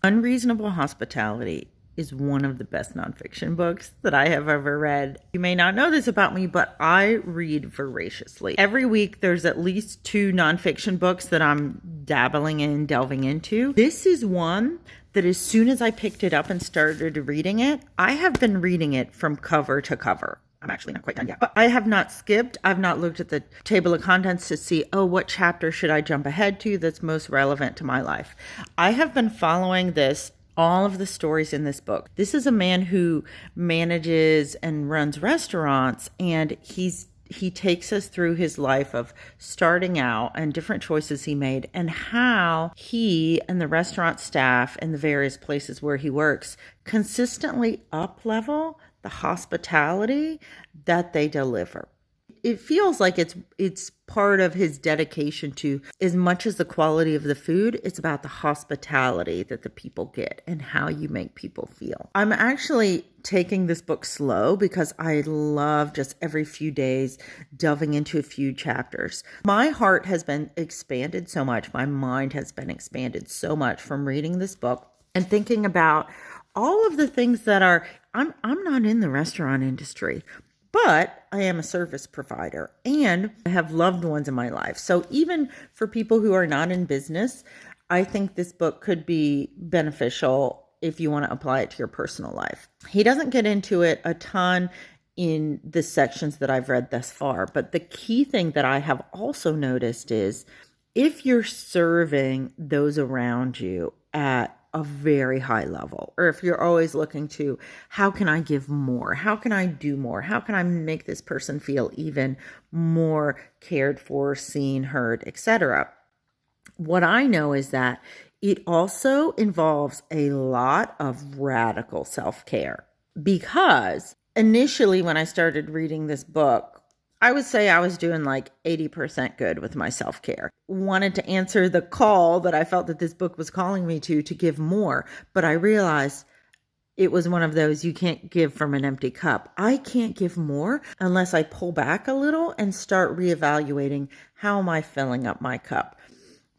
Unreasonable Hospitality is one of the best nonfiction books that I have ever read. You may not know this about me, but I read voraciously. Every week there's at least 2 nonfiction books that I'm dabbling in, delving into. This is one that as soon as I picked it up and started reading it, I have been reading it from cover to cover. I'm actually not quite done yet, but I have not skipped. I've not looked at the table of contents to see, what chapter should I jump ahead to that's most relevant to my life. I have been following all of the stories in this book. This is a man who manages and runs restaurants, and he takes us through his life of starting out and different choices he made and how he and the restaurant staff and the various places where he works consistently up-level the hospitality that they deliver. It feels like it's part of his dedication to, as much as the quality of the food, it's about the hospitality that the people get and how you make people feel. I'm actually taking this book slow because I love just every few days delving into a few chapters. My heart has been expanded so much. My mind has been expanded so much from reading this book and thinking about all of the things that I'm not in the restaurant industry, but I am a service provider and I have loved ones in my life. So even for people who are not in business, I think this book could be beneficial if you want to apply it to your personal life. He doesn't get into it a ton in the sections that I've read thus far, but the key thing that I have also noticed is if you're serving those around you at a very high level, or if you're always looking to, how can I give more? How can I do more? How can I make this person feel even more cared for, seen, heard, etc.? What I know is that it also involves a lot of radical self-care, because initially when I started reading this book, I would say I was doing like 80% good with my self-care. Wanted to answer the call that I felt that this book was calling me to give more. But I realized it was one of those, you can't give from an empty cup. I can't give more unless I pull back a little and start reevaluating, how am I filling up my cup?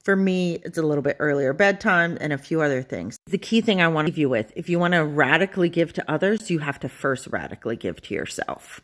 For me, it's a little bit earlier bedtime and a few other things. The key thing I want to leave you with, if you want to radically give to others, you have to first radically give to yourself.